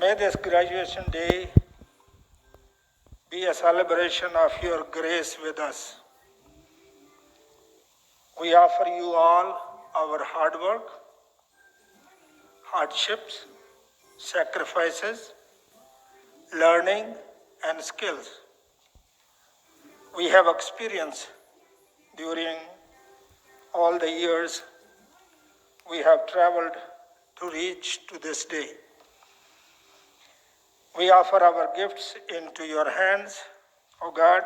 May this graduation day be a celebration of your grace with us. We offer you all our hard work, hardships, sacrifices, learning, and skills we have experienced during all the years we have traveled to reach to this day. We offer our gifts into your hands, O God.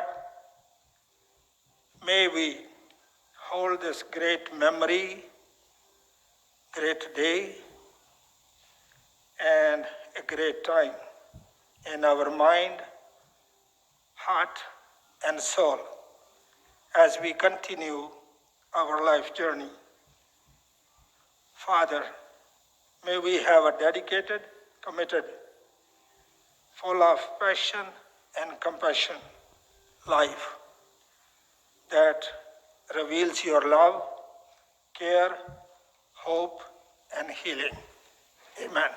May we hold this great memory, great day, and a great time in our mind, heart, and soul as we continue our life journey. Father, may we have a dedicated, committed, full of passion and compassion life that reveals your love, care, hope, and healing. Amen.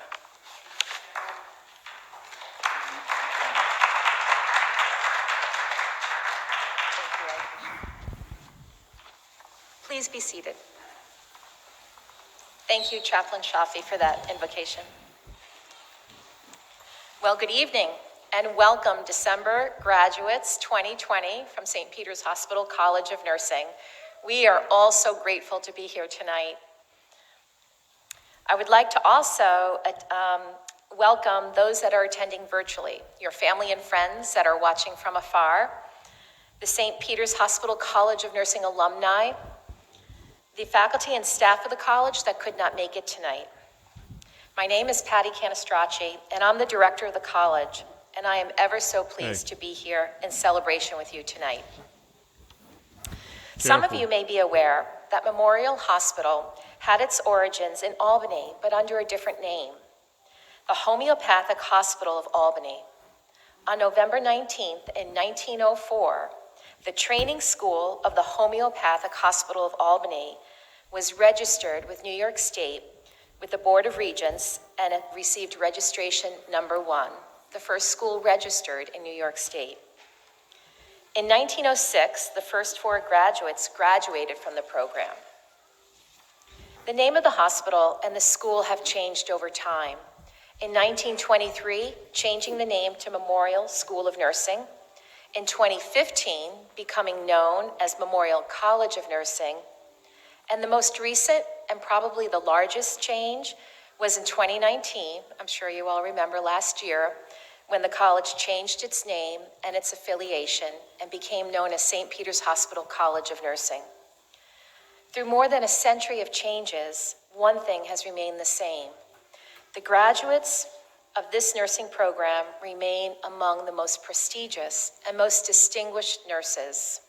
Please be seated. Thank you, Chaplain Shafi, for that invocation. Well, good evening and welcome December graduates 2020 from St. Peter's Hospital College of Nursing. We are all so grateful to be here tonight. I would like to also welcome those that are attending virtually, your family and friends that are watching from afar, the St. Peter's Hospital College of Nursing alumni, the faculty and staff of the college that could not make it tonight. My name is Patty Canistracci, and I'm the director of the college, and I am ever so pleased to be here in celebration with you tonight. Some of you may be aware that Memorial Hospital had its origins in Albany, but under a different name, the Homeopathic Hospital of Albany. On November 19th in 1904, the training school of the Homeopathic Hospital of Albany was registered with New York State with the Board of Regents, and it received registration number 1, the first school registered in New York State. In 1906, the first 4 graduates graduated from the program. The name of the hospital and the school have changed over time. In 1923, changing the name to Memorial School of Nursing. In 2015, becoming known as Memorial College of Nursing. And the most recent and probably the largest change was in 2019, I'm sure you all remember last year, when the college changed its name and its affiliation and became known as St. Peter's Hospital College of Nursing. Through more than a century of changes, one thing has remained the same. The graduates of this nursing program remain among the most prestigious and most distinguished nurses.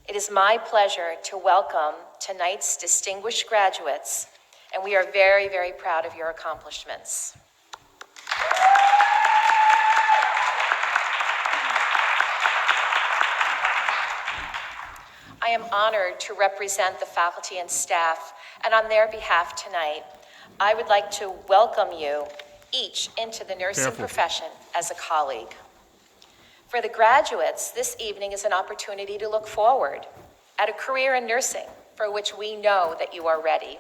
It is my pleasure to welcome tonight's distinguished graduates, and we are very, very proud of your accomplishments. I am honored to represent the faculty and staff, and on their behalf tonight, I would like to welcome you each into the nursing profession as a colleague. For the graduates, this evening is an opportunity to look forward at a career in nursing for which we know that you are ready.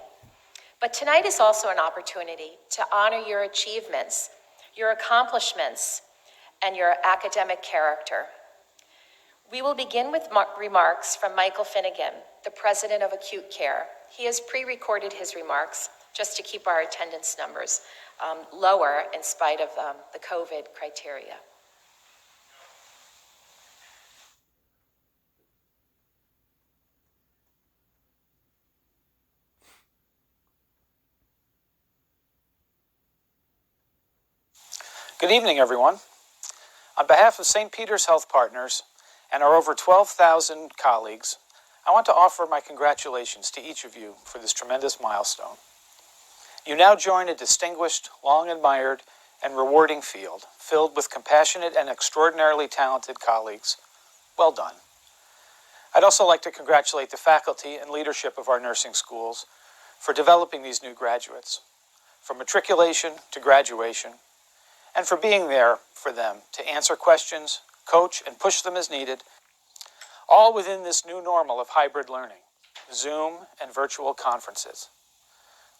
But tonight is also an opportunity to honor your achievements, your accomplishments, and your academic character. We will begin with remarks from Michael Finnegan, the president of Acute Care. He has pre-recorded his remarks just to keep our attendance numbers lower in spite of the COVID criteria. Good evening, everyone. On behalf of St. Peter's Health Partners and our over 12,000 colleagues, I want to offer my congratulations to each of you for this tremendous milestone. You now join a distinguished, long-admired, and rewarding field filled with compassionate and extraordinarily talented colleagues. Well done. I'd also like to congratulate the faculty and leadership of our nursing schools for developing these new graduates, from matriculation to graduation, and for being there for them to answer questions, coach, and push them as needed, all within this new normal of hybrid learning, Zoom and virtual conferences.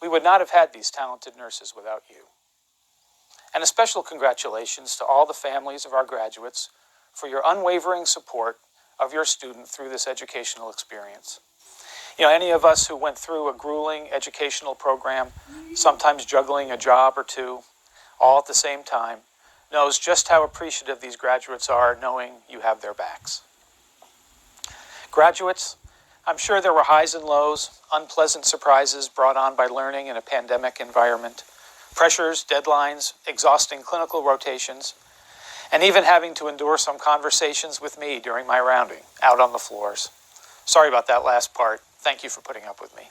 We would not have had these talented nurses without you. And a special congratulations to all the families of our graduates for your unwavering support of your student through this educational experience. You know, any of us who went through a grueling educational program, sometimes juggling a job or two, all at the same time, knows just how appreciative these graduates are knowing you have their backs. Graduates, I'm sure there were highs and lows, unpleasant surprises brought on by learning in a pandemic environment, pressures, deadlines, exhausting clinical rotations, and even having to endure some conversations with me during my rounding out on the floors. Sorry about that last part. Thank you for putting up with me.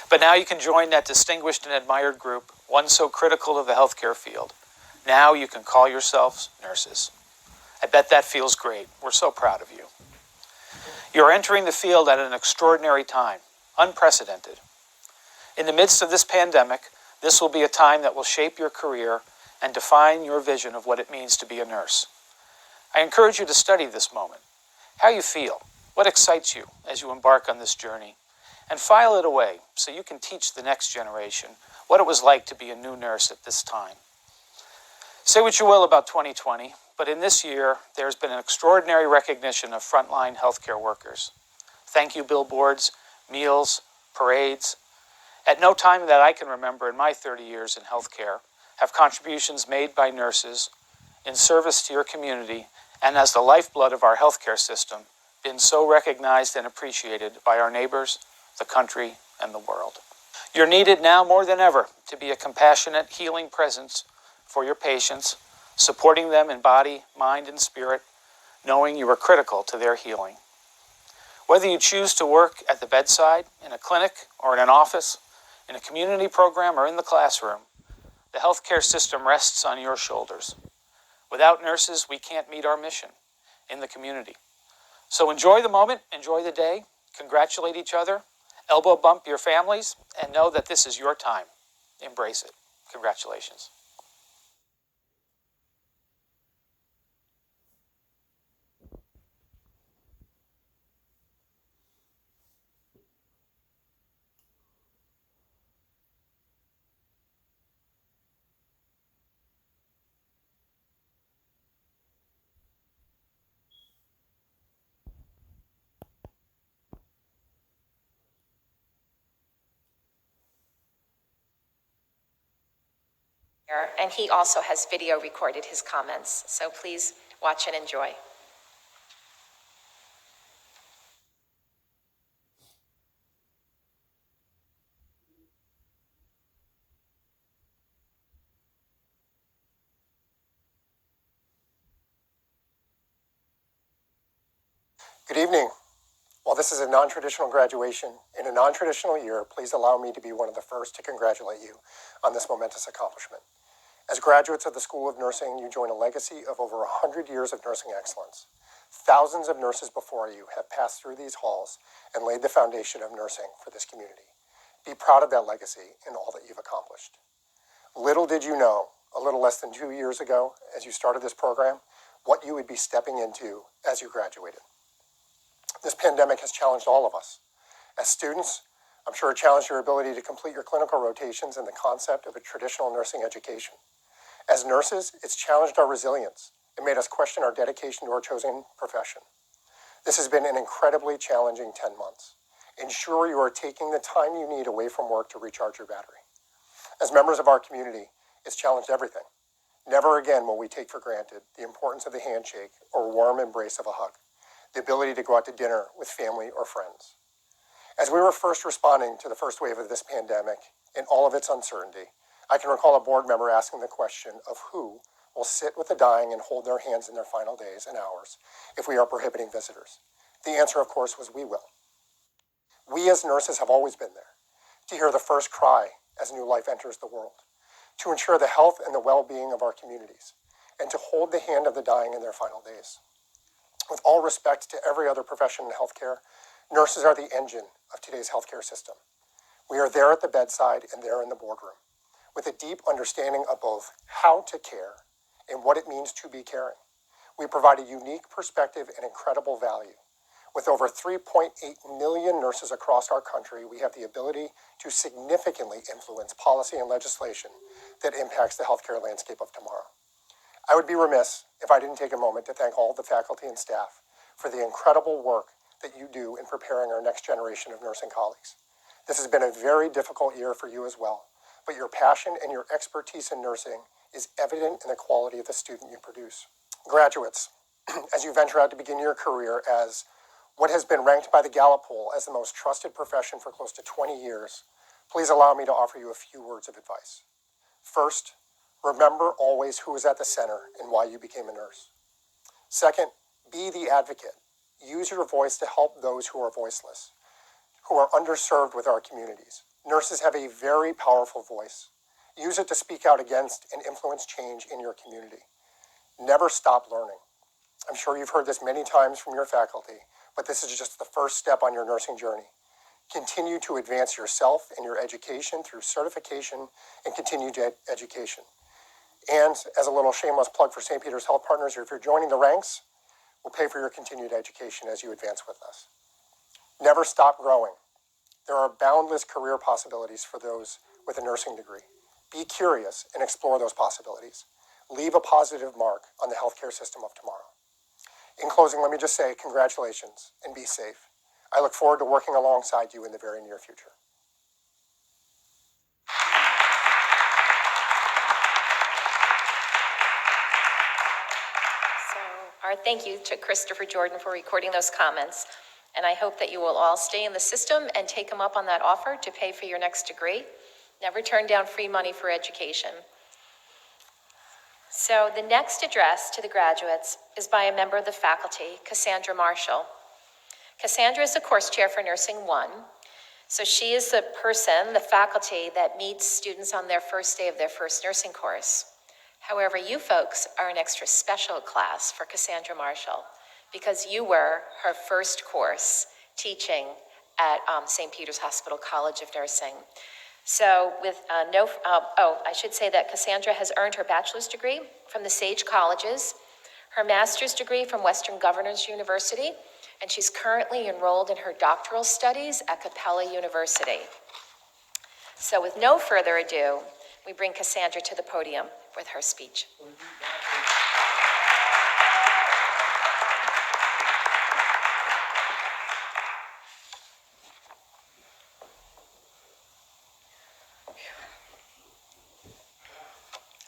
But now you can join that distinguished and admired group, one so critical of the healthcare field. Now you can call yourselves nurses. I bet that feels great. We're so proud of you. You're entering the field at an extraordinary time, unprecedented. In the midst of this pandemic, this will be a time that will shape your career and define your vision of what it means to be a nurse. I encourage you to study this moment, how you feel, what excites you as you embark on this journey, and file it away so you can teach the next generation what it was like to be a new nurse at this time. Say what you will about 2020, but in this year, there's been an extraordinary recognition of frontline healthcare workers. Thank you billboards, meals, parades. At no time that I can remember in my 30 years in healthcare have contributions made by nurses in service to your community and as the lifeblood of our healthcare system been so recognized and appreciated by our neighbors, the country, and the world. You're needed now more than ever to be a compassionate, healing presence for your patients, supporting them in body, mind, and spirit, knowing you are critical to their healing. Whether you choose to work at the bedside, in a clinic, or in an office, in a community program, or in the classroom, the healthcare system rests on your shoulders. Without nurses, we can't meet our mission in the community. So enjoy the moment, enjoy the day, congratulate each other, elbow bump your families, and know that this is your time. Embrace it. Congratulations. And he also has video recorded his comments, so please watch and enjoy. Good evening. While this is a non-traditional graduation, in a non-traditional year, please allow me to be one of the first to congratulate you on this momentous accomplishment. As graduates of the School of Nursing, you join a legacy of over 100 years of nursing excellence. Thousands of nurses before you have passed through these halls and laid the foundation of nursing for this community. Be proud of that legacy and all that you've accomplished. Little did you know, a little less than 2 years ago, as you started this program, what you would be stepping into as you graduated. This pandemic has challenged all of us. As students, I'm sure it challenged your ability to complete your clinical rotations and the concept of a traditional nursing education. As nurses, it's challenged our resilience. It made us question our dedication to our chosen profession. This has been an incredibly challenging 10 months. Ensure you are taking the time you need away from work to recharge your battery. As members of our community, it's challenged everything. Never again will we take for granted the importance of the handshake or warm embrace of a hug, the ability to go out to dinner with family or friends. As we were first responding to the first wave of this pandemic in all of its uncertainty, I can recall a board member asking the question of who will sit with the dying and hold their hands in their final days and hours if we are prohibiting visitors. The answer, of course, was we will. We as nurses have always been there, to hear the first cry as new life enters the world, to ensure the health and the well-being of our communities, and to hold the hand of the dying in their final days. With all respect to every other profession in healthcare, nurses are the engine of today's healthcare system. We are there at the bedside and there in the boardroom. with a deep understanding of both how to care and what it means to be caring. We provide a unique perspective and incredible value. With over 3.8 million nurses across our country, we have the ability to significantly influence policy and legislation that impacts the healthcare landscape of tomorrow. I would be remiss if I didn't take a moment to thank all of the faculty and staff for the incredible work that you do in preparing our next generation of nursing colleagues. This has been a very difficult year for you as well, but your passion and your expertise in nursing is evident in the quality of the student you produce. Graduates, as you venture out to begin your career as what has been ranked by the Gallup poll as the most trusted profession for close to 20 years, please allow me to offer you a few words of advice. First, remember always who is at the center and why you became a nurse. Second, be the advocate. Use your voice to help those who are voiceless, who are underserved with our communities. Nurses have a very powerful voice. Use it to speak out against and influence change in your community. Never stop learning. I'm sure you've heard this many times from your faculty, but this is just the first step on your nursing journey. Continue to advance yourself and your education through certification and continued education. And as a little shameless plug for St. Peter's Health Partners, if you're joining the ranks, we'll pay for your continued education as you advance with us. Never stop growing. There are boundless career possibilities for those with a nursing degree. Be curious and explore those possibilities. Leave a positive mark on the healthcare system of tomorrow. In closing, let me just say congratulations and be safe. I look forward to working alongside you in the very near future. So our thank you to Christopher Jordan for recording those comments. And I hope that you will all stay in the system and take him up on that offer to pay for your next degree. Never turn down free money for education. So the next address to the graduates is by a member of the faculty, Cassandra Marshall. Cassandra is the course chair for Nursing 1. So she is the person, the faculty, that meets students on their first day of their first nursing course. However, you folks are an extra special class for Cassandra Marshall because you were her first course teaching at St. Peter's Hospital College of Nursing. So with I should say that Cassandra has earned her bachelor's degree from the Sage Colleges, her master's degree from Western Governors University, and she's currently enrolled in her doctoral studies at Capella University. So with no further ado, we bring Cassandra to the podium with her speech.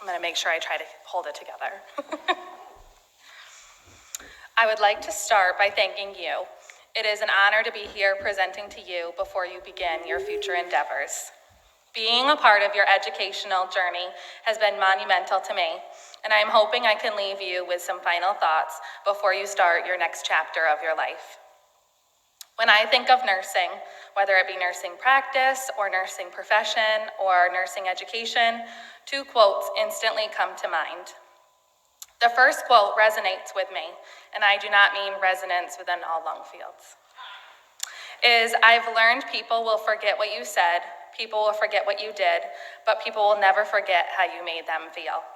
I'm going to make sure I try to hold it together. I would like to start by thanking you. It is an honor to be here presenting to you before you begin your future endeavors. Being a part of your educational journey has been monumental to me, and I am hoping I can leave you with some final thoughts before you start your next chapter of your life. When I think of nursing, whether it be nursing practice or nursing profession or nursing education, two quotes instantly come to mind. The first quote resonates with me, and I do not mean resonance within all lung fields, is I've learned people will forget what you said, people will forget what you did, but people will never forget how you made them feel.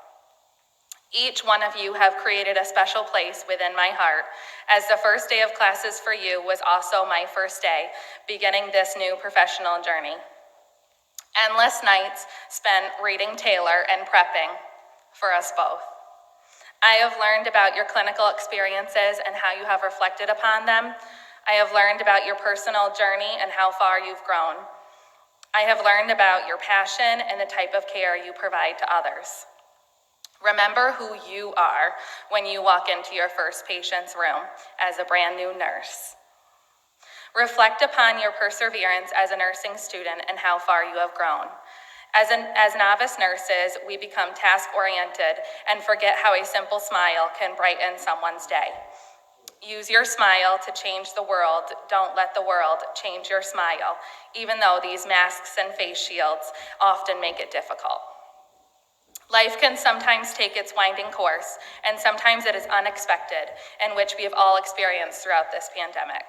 Each one of you have created a special place within my heart, as the first day of classes for you was also my first day, beginning this new professional journey. Endless nights spent reading Taylor and prepping for us both. I have learned about your clinical experiences and how you have reflected upon them. I have learned about your personal journey and how far you've grown. I have learned about your passion and the type of care you provide to others. Remember who you are when you walk into your first patient's room as a brand new nurse. Reflect upon your perseverance as a nursing student and how far you have grown. As novice nurses, we become task-oriented and forget how a simple smile can brighten someone's day. Use your smile to change the world. Don't let the world change your smile, even though these masks and face shields often make it difficult. Life can sometimes take its winding course, and sometimes it is unexpected, in which we have all experienced throughout this pandemic.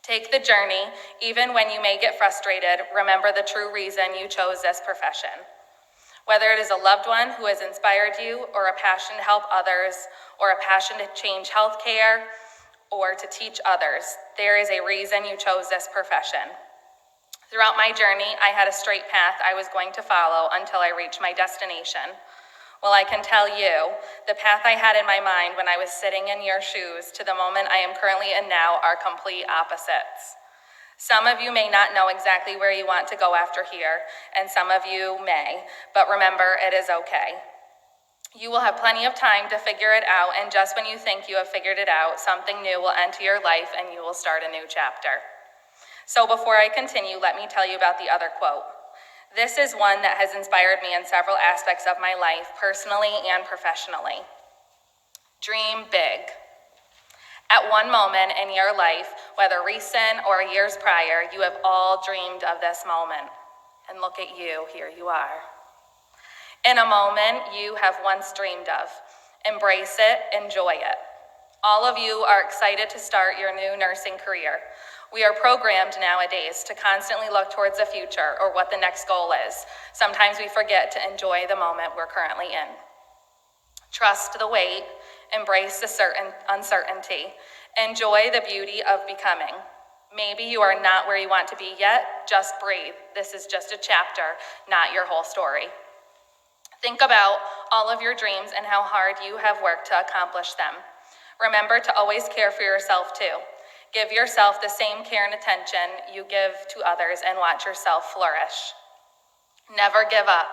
Take the journey. Even when you may get frustrated, remember the true reason you chose this profession. Whether it is a loved one who has inspired you, or a passion to help others, or a passion to change healthcare, or to teach others, there is a reason you chose this profession. Throughout my journey, I had a straight path I was going to follow until I reached my destination. Well, I can tell you, the path I had in my mind when I was sitting in your shoes to the moment I am currently in now are complete opposites. Some of you may not know exactly where you want to go after here, and some of you may, but remember, it is okay. You will have plenty of time to figure it out, and just when you think you have figured it out, something new will enter your life and you will start a new chapter. So before I continue, let me tell you about the other quote. This is one that has inspired me in several aspects of my life, personally and professionally. Dream big. At one moment in your life, whether recent or years prior, you have all dreamed of this moment. And look at you, here you are. In a moment you have once dreamed of. Embrace it, enjoy it. All of you are excited to start your new nursing career. We are programmed nowadays to constantly look towards the future or what the next goal is. Sometimes we forget to enjoy the moment we're currently in. Trust the wait, embrace the uncertainty, enjoy the beauty of becoming. Maybe you are not where you want to be yet, just breathe. This is just a chapter, not your whole story. Think about all of your dreams and how hard you have worked to accomplish them. Remember to always care for yourself too. Give yourself the same care and attention you give to others and watch yourself flourish. Never give up.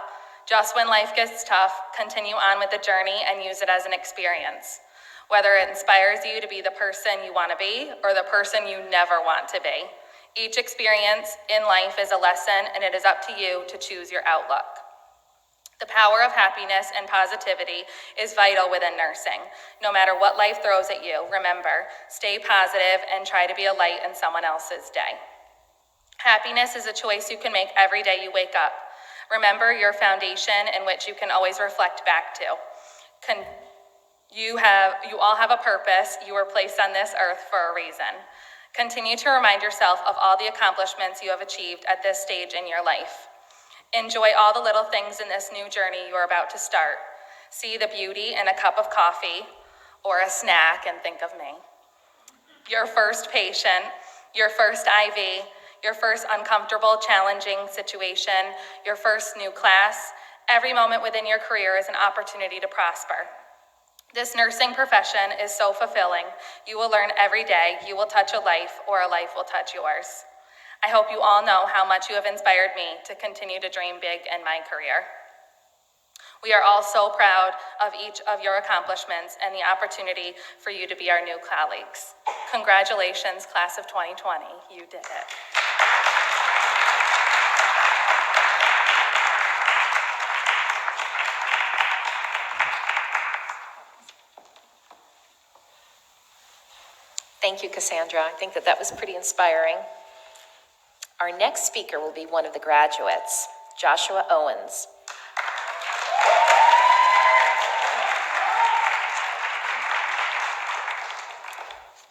Just when life gets tough, continue on with the journey and use it as an experience. Whether it inspires you to be the person you want to be or the person you never want to be. Each experience in life is a lesson, and it is up to you to choose your outlook. The power of happiness and positivity is vital within nursing. No matter what life throws at you, remember, stay positive and try to be a light in someone else's day. Happiness is a choice you can make every day you wake up. Remember your foundation in which you can always reflect back to. You all have a purpose. You were placed on this earth for a reason. Continue to remind yourself of all the accomplishments you have achieved at this stage in your life. Enjoy all the little things in this new journey you are about to start. See the beauty in a cup of coffee or a snack and think of me. Your first patient, your first IV, your first uncomfortable, challenging situation, your first new class. Every moment within your career is an opportunity to prosper. This nursing profession is so fulfilling. You will learn every day. You will touch a life, or a life will touch yours. I hope you all know how much you have inspired me to continue to dream big in my career. We are all so proud of each of your accomplishments and the opportunity for you to be our new colleagues. Congratulations, class of 2020. You did it. Thank you, Cassandra. I think that was pretty inspiring. Our next speaker will be one of the graduates, Joshua Owens.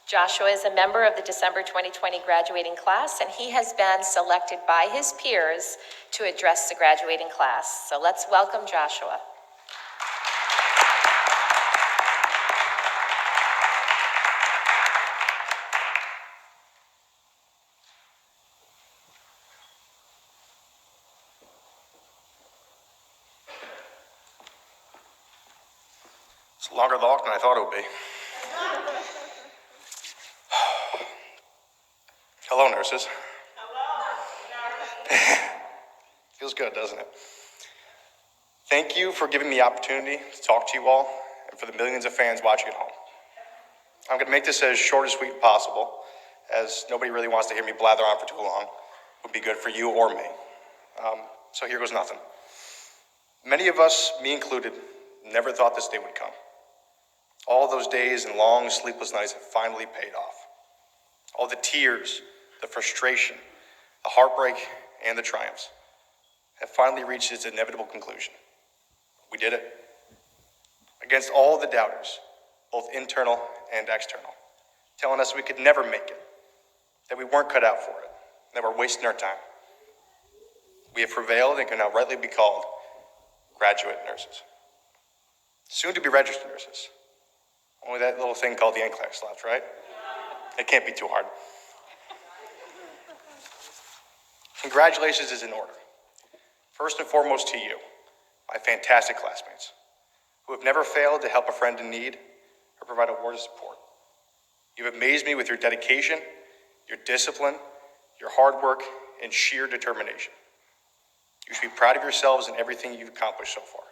Joshua is a member of the December 2020 graduating class, and he has been selected by his peers to address the graduating class. So let's welcome Joshua. It's a longer walk than I thought it would be. Hello, nurses. Hello. Feels good, doesn't it? Thank you for giving me the opportunity to talk to you all and for the millions of fans watching at home. I'm going to make this as short and sweet as possible, as nobody really wants to hear me blather on for too long. It would be good for you or me. So here goes nothing. Many of us, me included, never thought this day would come. All those days and long sleepless nights have finally paid off. All the tears, the frustration, the heartbreak, and the triumphs have finally reached its inevitable conclusion. We did it. Against all the doubters, both internal and external, telling us we could never make it, that we weren't cut out for it, that we're wasting our time. We have prevailed and can now rightly be called graduate nurses, soon to be registered nurses. Only that little thing called the NCLEX left, right? It can't be too hard. Congratulations is in order. First and foremost to you, my fantastic classmates, who have never failed to help a friend in need or provide a word of support. You've amazed me with your dedication, your discipline, your hard work, and sheer determination. You should be proud of yourselves and everything you've accomplished so far.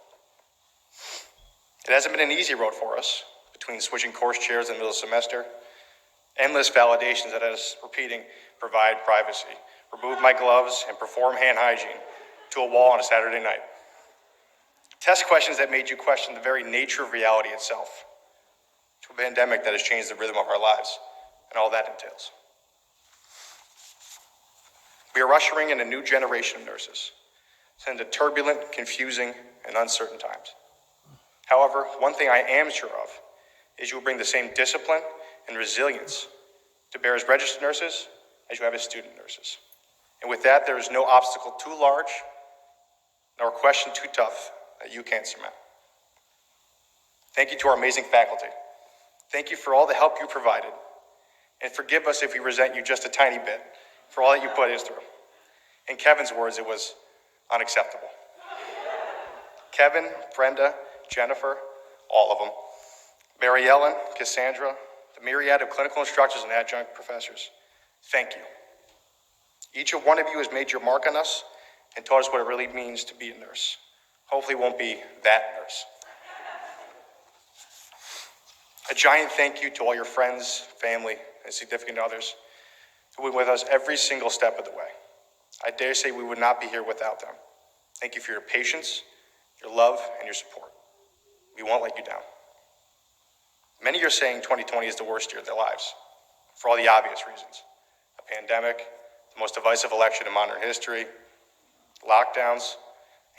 It hasn't been an easy road for us, between switching course chairs in the middle of the semester, endless validations that us repeating, provide privacy, remove my gloves, and perform hand hygiene, to a wall on a Saturday night. Test questions that made you question the very nature of reality itself, to a pandemic that has changed the rhythm of our lives, and all that entails. We are ushering in a new generation of nurses, sent into turbulent, confusing, and uncertain times. However, one thing I am sure of is you will bring the same discipline and resilience to bear as registered nurses as you have as student nurses. And with that, there is no obstacle too large, nor question too tough that you can't surmount. Thank you to our amazing faculty. Thank you for all the help you provided. And forgive us if we resent you just a tiny bit for all that you put us through. In Kevin's words, it was unacceptable. Kevin, Brenda, Jennifer, all of them, Mary Ellen, Cassandra, the myriad of clinical instructors and adjunct professors, thank you. Each one of you has made your mark on us and taught us what it really means to be a nurse. Hopefully it won't be that nurse. A giant thank you to all your friends, family, and significant others who were with us every single step of the way. I dare say we would not be here without them. Thank you for your patience, your love, and your support. We won't let you down. Many are saying 2020 is the worst year of their lives, for all the obvious reasons. A pandemic, the most divisive election in modern history, lockdowns,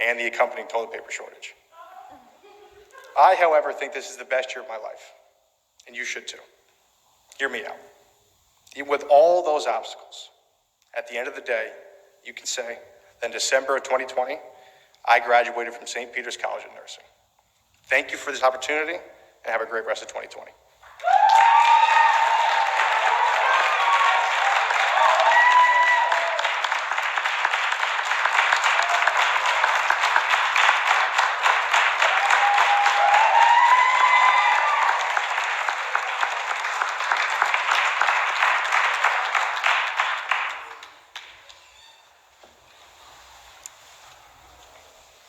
and the accompanying toilet paper shortage. I, however, think this is the best year of my life, and you should too. Hear me out. Even with all those obstacles, at the end of the day, you can say that in December of 2020, I graduated from St. Peter's College of Nursing. Thank you for this opportunity, and have a great rest of 2020.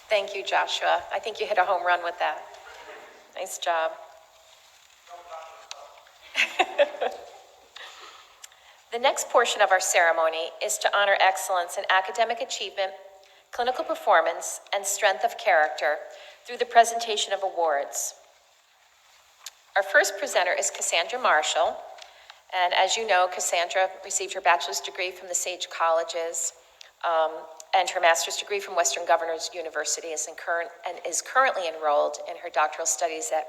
Thank you, Joshua. I think you hit a home run with that. Nice job. The next portion of our ceremony is to honor excellence in academic achievement, clinical performance, and strength of character through the presentation of awards. Our first presenter is Cassandra Marshall. And as you know, Cassandra received her bachelor's degree from the Sage Colleges and her master's degree from Western Governors University is currently enrolled in her doctoral studies at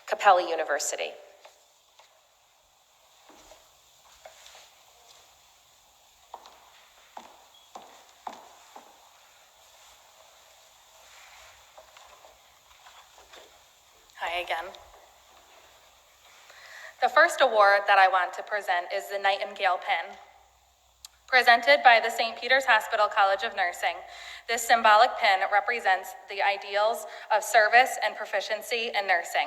Capella University. Hi again. The first award that I want to present is the Nightingale Pin. Presented by the St. Peter's Hospital College of Nursing, this symbolic pin represents the ideals of service and proficiency in nursing.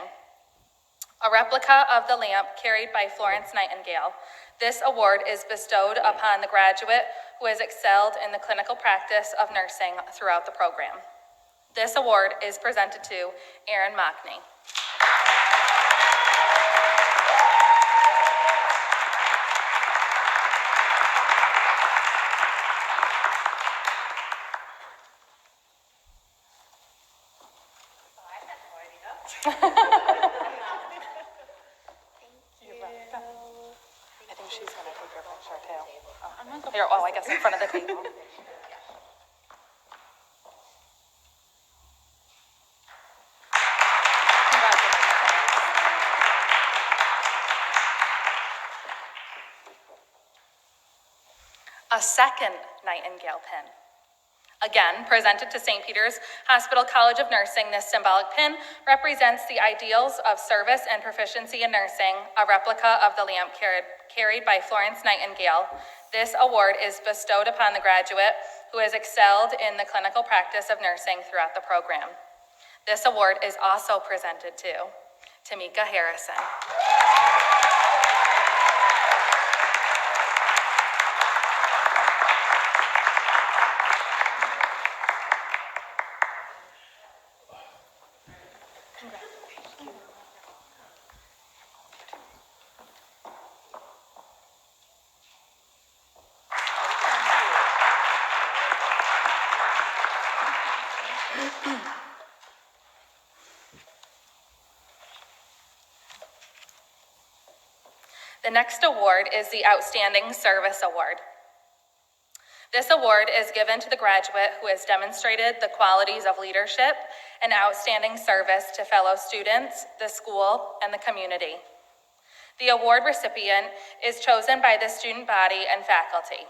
A replica of the lamp carried by Florence Nightingale, this award is bestowed upon the graduate who has excelled in the clinical practice of nursing throughout the program. This award is presented to Erin Mockney. I think she's going to take your picture too. Here, I guess in front of the table. A second Nightingale pin. Again, presented to St. Peter's Hospital College of Nursing, this symbolic pin represents the ideals of service and proficiency in nursing, a replica of the lamp carried by Florence Nightingale. This award is bestowed upon the graduate who has excelled in the clinical practice of nursing throughout the program. This award is also presented to Tamika Harrison. The next award is the Outstanding Service Award. This award is given to the graduate who has demonstrated the qualities of leadership and outstanding service to fellow students, the school, and the community. The award recipient is chosen by the student body and faculty.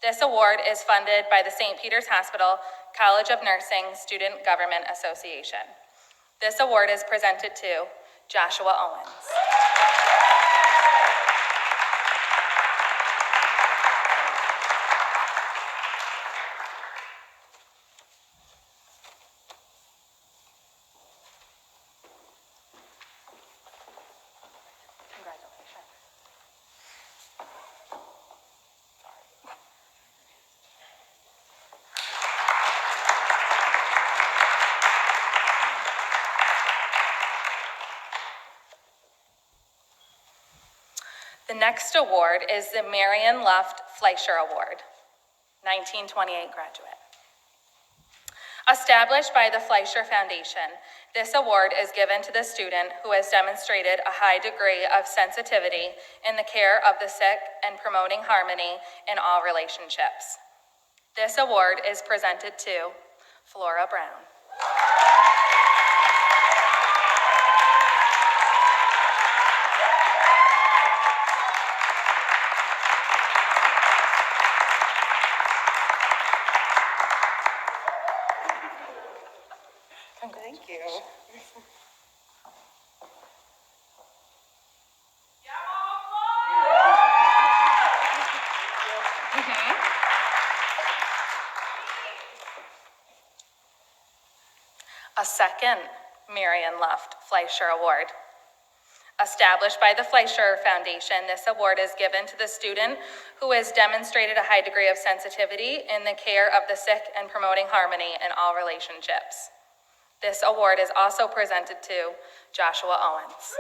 This award is funded by the St. Peter's Hospital College of Nursing Student Government Association. This award is presented to Joshua Owens. The next award is the Marion Luft Fleischer Award, 1928 graduate. Established by the Fleischer Foundation, this award is given to the student who has demonstrated a high degree of sensitivity in the care of the sick and promoting harmony in all relationships. This award is presented to Flora Brown. Thank you. A second Marion Luft Fleischer Award. Established by the Fleischer Foundation, this award is given to the student who has demonstrated a high degree of sensitivity in the care of the sick and promoting harmony in all relationships. This award is also presented to Joshua Owens.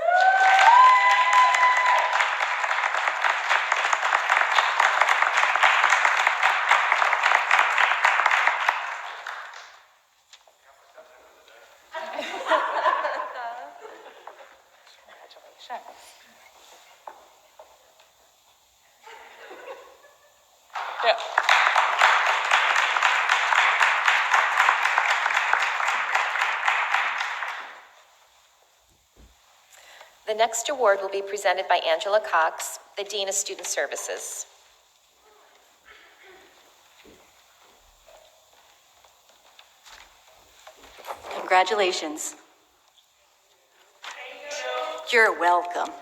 Congratulations. Yeah. The next award will be presented by Angela Cox, the Dean of Student Services. Congratulations. You're welcome.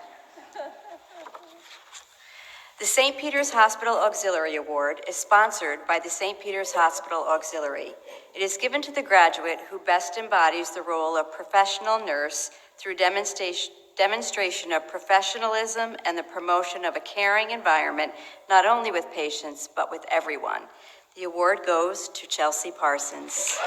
The St. Peter's Hospital Auxiliary Award is sponsored by the St. Peter's Hospital Auxiliary. It is given to the graduate who best embodies the role of professional nurse through demonstration of professionalism and the promotion of a caring environment, not only with patients, but with everyone. The award goes to Chelsea Parsons.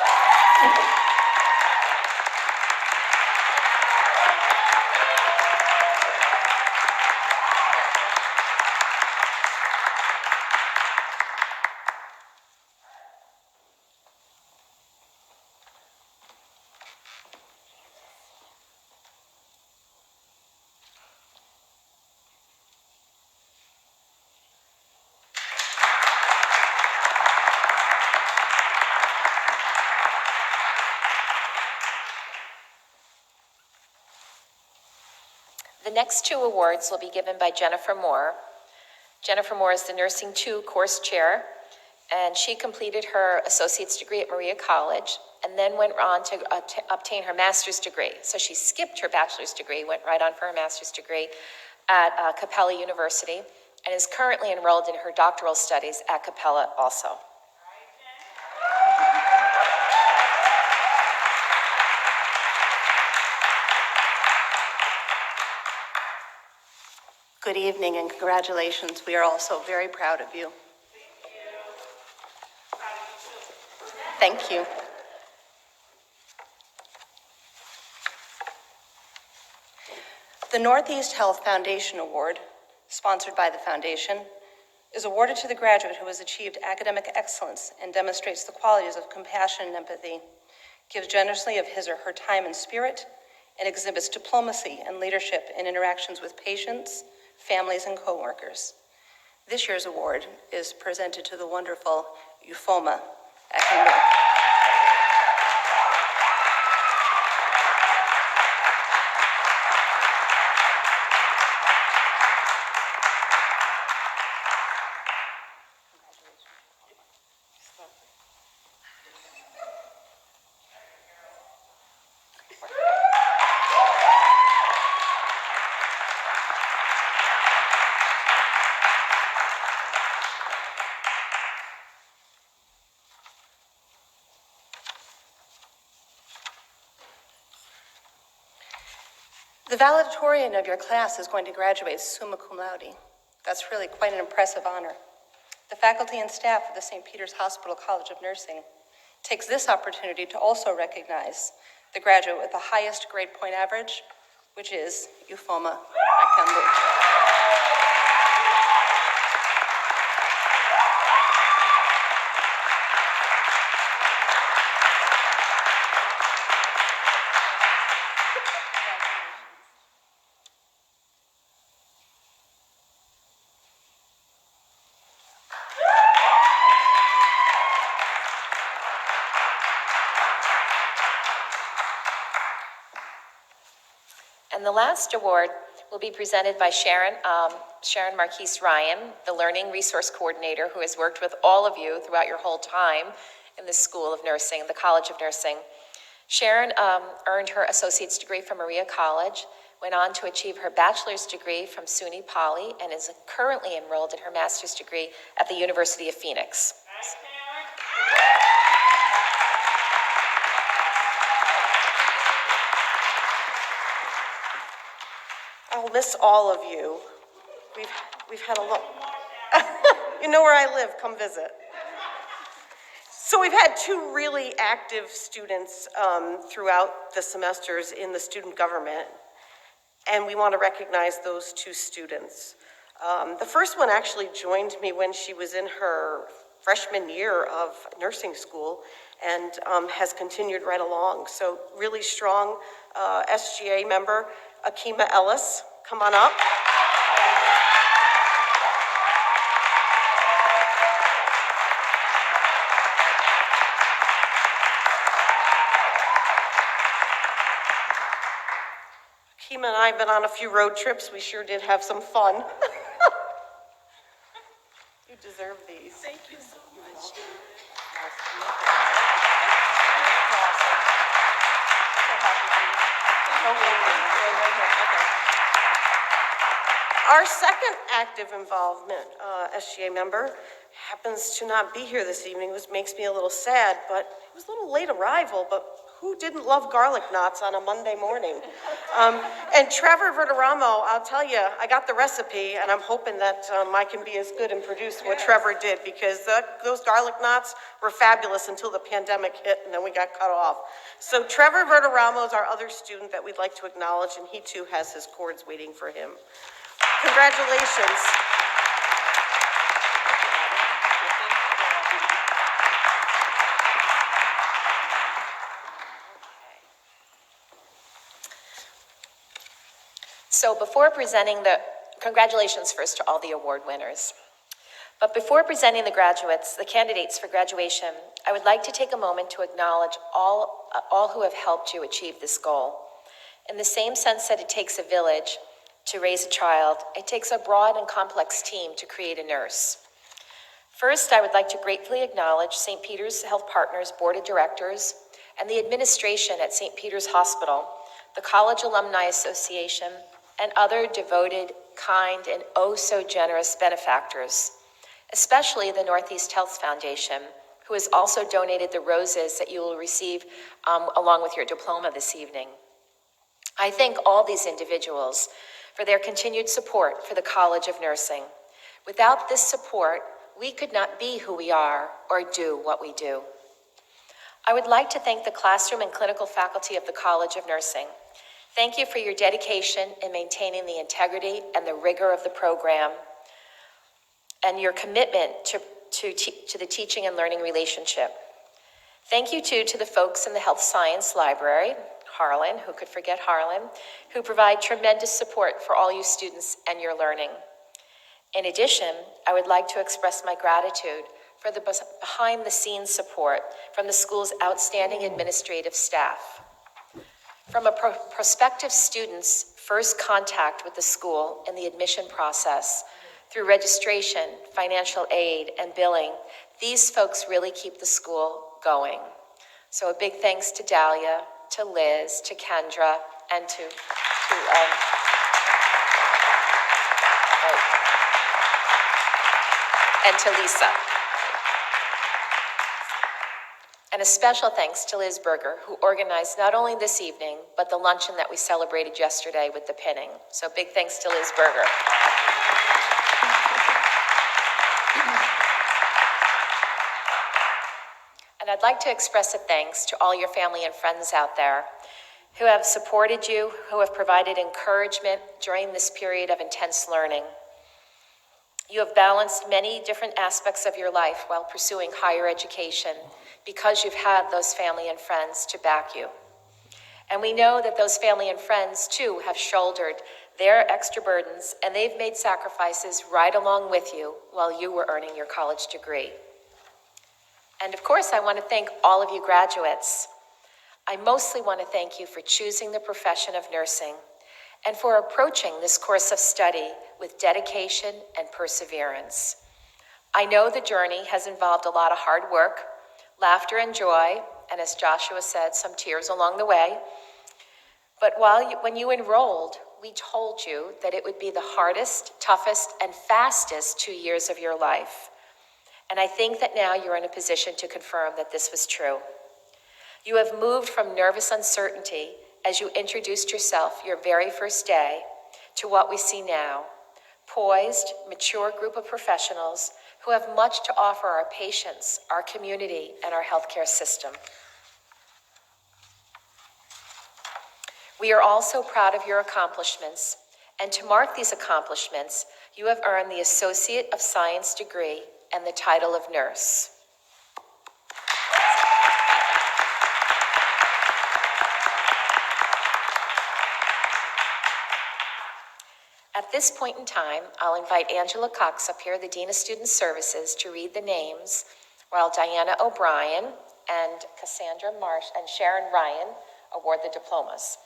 The next two awards will be given by Jennifer Moore. Jennifer Moore is the Nursing 2 Course Chair, And she completed her associate's degree at Maria College and then went on to obtain her master's degree. So she skipped her bachelor's degree, went right on for her master's degree at Capella University, and is currently enrolled in her doctoral studies at Capella also. Good evening and congratulations. We are also very proud of you. Thank you. The Northeast Health Foundation Award, sponsored by the foundation, is awarded to the graduate who has achieved academic excellence and demonstrates the qualities of compassion and empathy, gives generously of his or her time and spirit, and exhibits diplomacy and leadership in interactions with patients, families, and coworkers. This year's award is presented to the wonderful Euphoma Akinmu. The valedictorian of your class is going to graduate summa cum laude. That's really quite an impressive honor. The faculty and staff of the St. Peter's Hospital College of Nursing takes this opportunity to also recognize the graduate with the highest grade point average, which is Euphoma Akinmu. And the last award will be presented by Sharon Marquise Ryan, the Learning Resource Coordinator who has worked with all of you throughout your whole time in the School of Nursing, the College of Nursing. Sharon earned her associate's degree from Maria College, went on to achieve her bachelor's degree from SUNY Poly, and is currently enrolled in her master's degree at the University of Phoenix. I'll miss all of you. We've had a lot. You know where I live, come visit. So we've had two really active students throughout the semesters in the student government, and we want to recognize those two students. The first one actually joined me when she was in her freshman year of nursing school and has continued right along. So really strong SGA member, Akima Ellis, come on up. Akima and I have been on a few road trips. We sure did have some fun. You deserve these. Thank you so much. Our second active involvement, SGA member, happens to not be here this evening, which makes me a little sad, but it was a little late arrival, but who didn't love garlic knots on a Monday morning? And Trevor Verderamo, I'll tell you, I got the recipe, and I'm hoping that I can be as good and produce what Trevor did, because those garlic knots were fabulous until the pandemic hit, and then we got cut off. So Trevor Verderamo is our other student that we'd like to acknowledge, and he too has his cords waiting for him. Congratulations. So before presenting congratulations first to all the award winners. But before presenting the graduates, the candidates for graduation, I would like to take a moment to acknowledge all who have helped you achieve this goal. In the same sense that it takes a village to raise a child, it takes a broad and complex team to create a nurse. First, I would like to gratefully acknowledge St. Peter's Health Partners Board of Directors and the administration at St. Peter's Hospital, the College Alumni Association, and other devoted, kind, and oh so generous benefactors, especially the Northeast Health Foundation, who has also donated the roses that you will receive along with your diploma this evening. I thank all these individuals for their continued support for the College of Nursing. Without this support, we could not be who we are or do what we do. I would like to thank the classroom and clinical faculty of the College of Nursing. Thank you for your dedication in maintaining the integrity and the rigor of the program and your commitment to the teaching and learning relationship. Thank you too to the folks in the Health Science Library, Harlan, who could forget Harlan, who provide tremendous support for all you students and your learning. In addition, I would like to express my gratitude for the behind-the-scenes support from the school's outstanding administrative staff. From a prospective student's first contact with the school in the admission process, through registration, financial aid, and billing, these folks really keep the school going. So a big thanks to Dahlia, to Liz, to Kendra, and to Lisa. And a special thanks to Liz Berger, who organized not only this evening, but the luncheon that we celebrated yesterday with the pinning. So big thanks to Liz Berger. And I'd like to express a thanks to all your family and friends out there who have supported you, who have provided encouragement during this period of intense learning. You have balanced many different aspects of your life while pursuing higher education because you've had those family and friends to back you. And we know that those family and friends too have shouldered their extra burdens, and they've made sacrifices right along with you while you were earning your college degree. And of course, I want to thank all of you graduates. I mostly want to thank you for choosing the profession of nursing and for approaching this course of study with dedication and perseverance. I know the journey has involved a lot of hard work, laughter and joy, and as Joshua said, some tears along the way. But when you enrolled, we told you that it would be the hardest, toughest, and fastest 2 years of your life. And I think that now you're in a position to confirm that this was true. You have moved from nervous uncertainty as you introduced yourself your very first day to what we see now, poised, mature group of professionals who have much to offer our patients, our community, and our healthcare system. We are also proud of your accomplishments, and to mark these accomplishments, you have earned the Associate of Science degree and the title of nurse. At this point in time, I'll invite Angela Cox up here, the Dean of Student Services, to read the names, while Diana O'Brien and Cassandra Marsh and Sharon Ryan award the diplomas.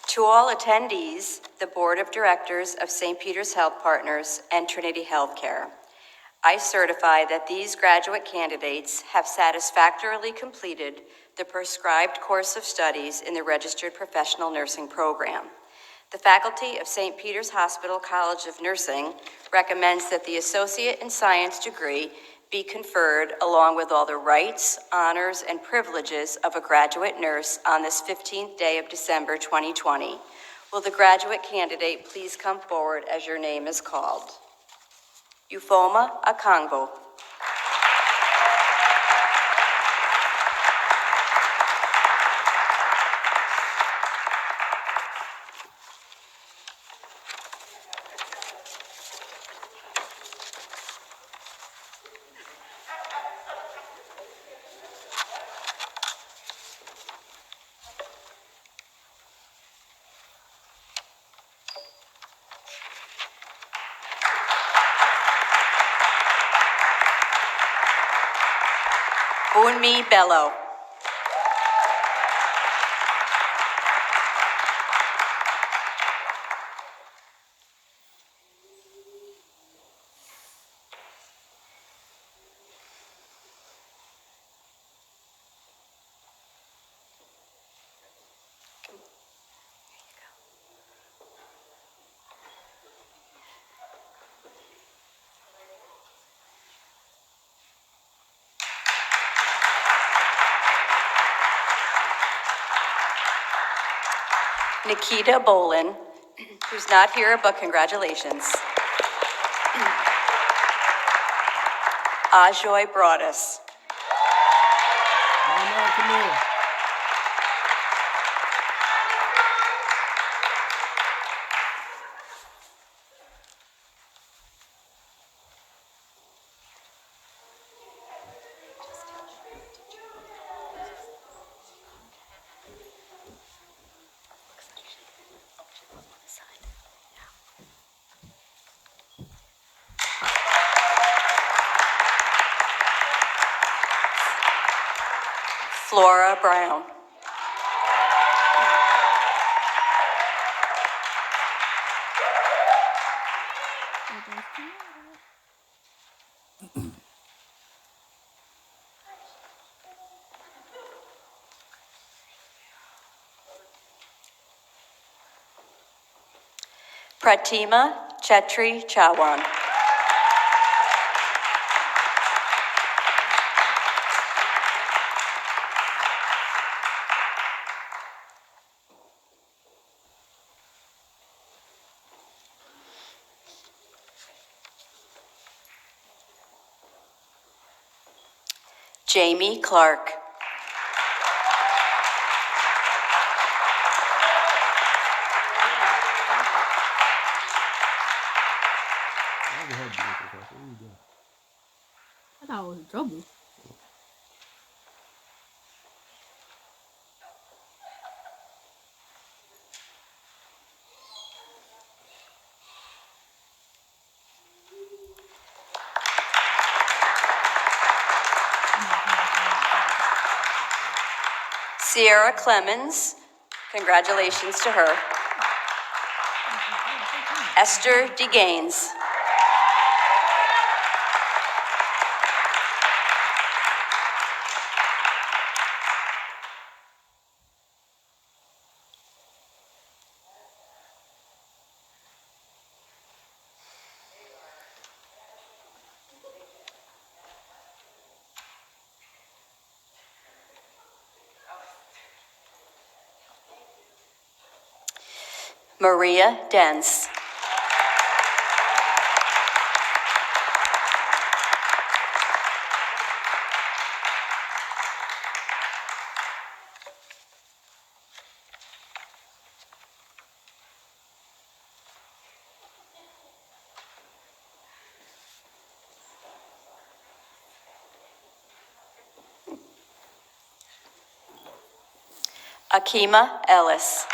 To all attendees, the Board of Directors of St. Peter's Health Partners and Trinity Healthcare, I certify that these graduate candidates have satisfactorily completed the prescribed course of studies in the Registered Professional Nursing Program. The faculty of St. Peter's Hospital College of Nursing recommends that the Associate in Science degree be conferred along with all the rights, honors, and privileges of a graduate nurse on this 15th day of December 2020. Will the graduate candidate please come forward as your name is called? Ufoma Akangbo. Bunmi Bello. Nikita Bolin, who's not here, but congratulations. Ajoy Broadus. Mama, come here. Flora Brown. Pratima Chetri Chawan. Jamie Clark. I thought I was in trouble. Sierra Clemens, congratulations to her. Esther DeGaines. Maria Dents. Akima Ellis.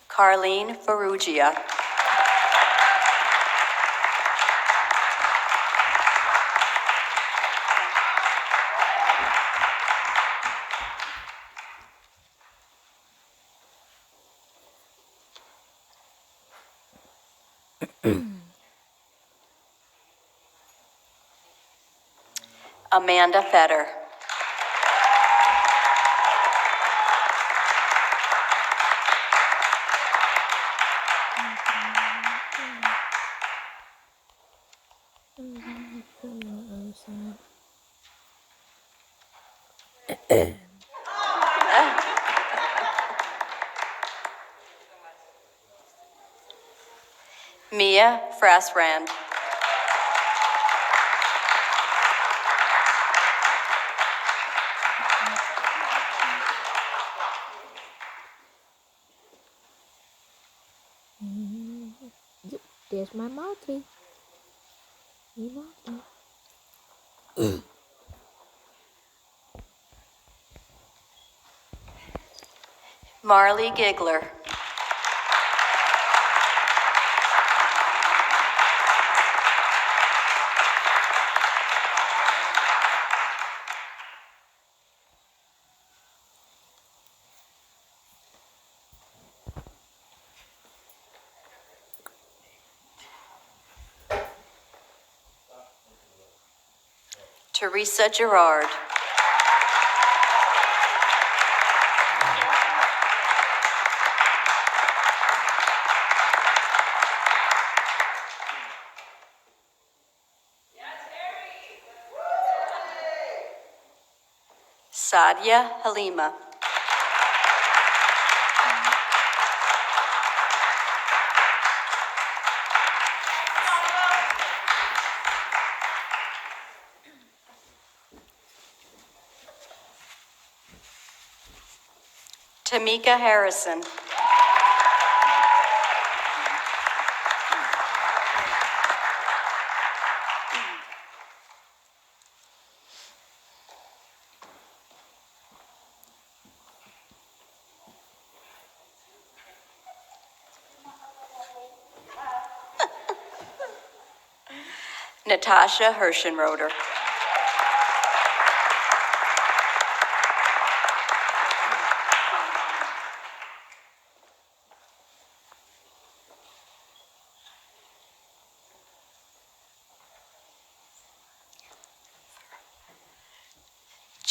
Carlene Ferrugia. Amanda Fetter. Mia Frasrand. There's my Marty. Hey, Marty. Marley Giggler. Teresa Gerard. Sadia Halima. Tamika Harrison. Natasha Herschenroder.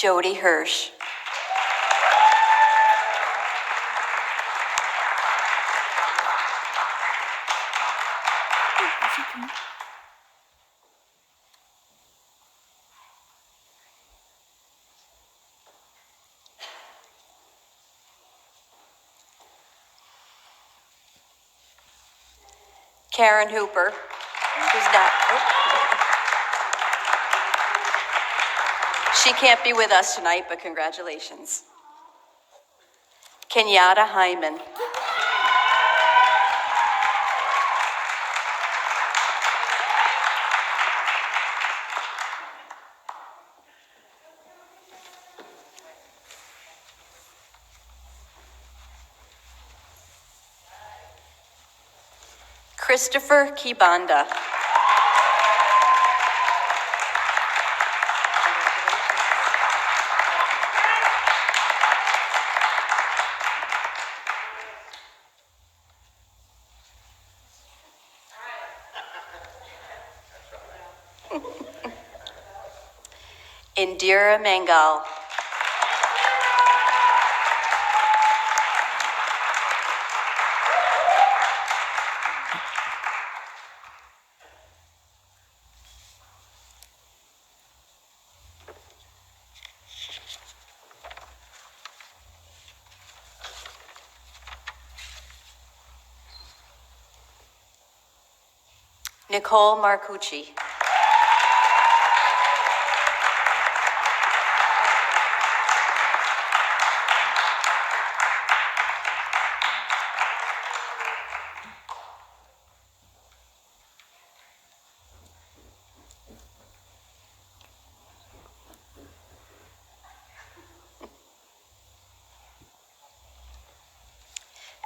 Jody Hirsch. Karen Hooper, who's not. She can't be with us tonight, but congratulations. Kenyatta Hyman. Christopher Kibanda. Indira Mangal. Nicole Marcucci.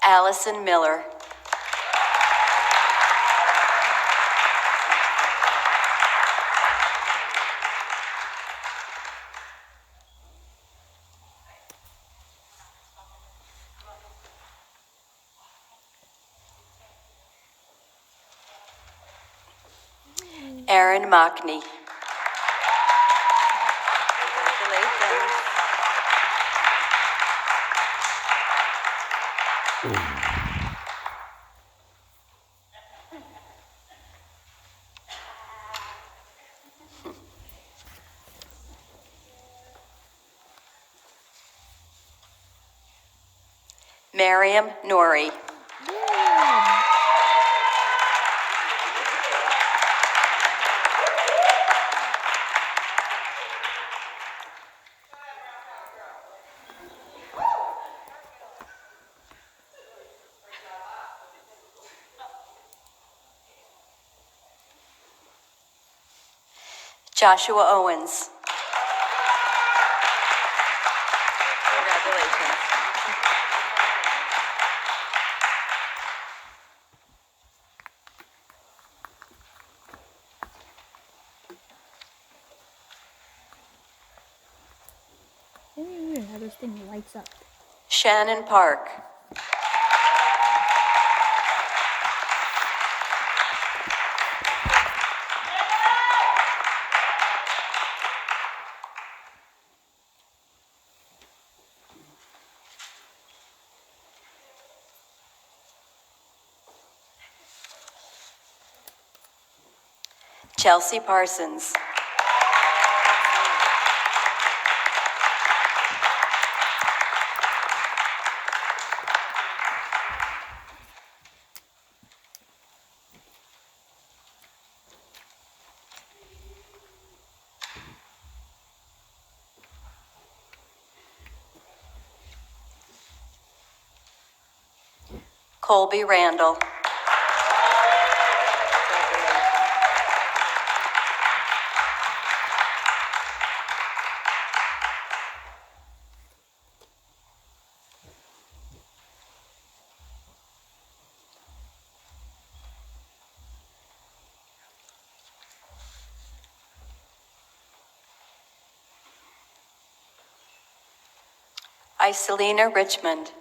Allison Miller. Aaron Mockney. Congratulations. Miriam Norrie. Joshua Owens. Congratulations. Very weird how this thing lights up. Shannon Park. Chelsea Parsons. Colby Randall. Iselina Richmond.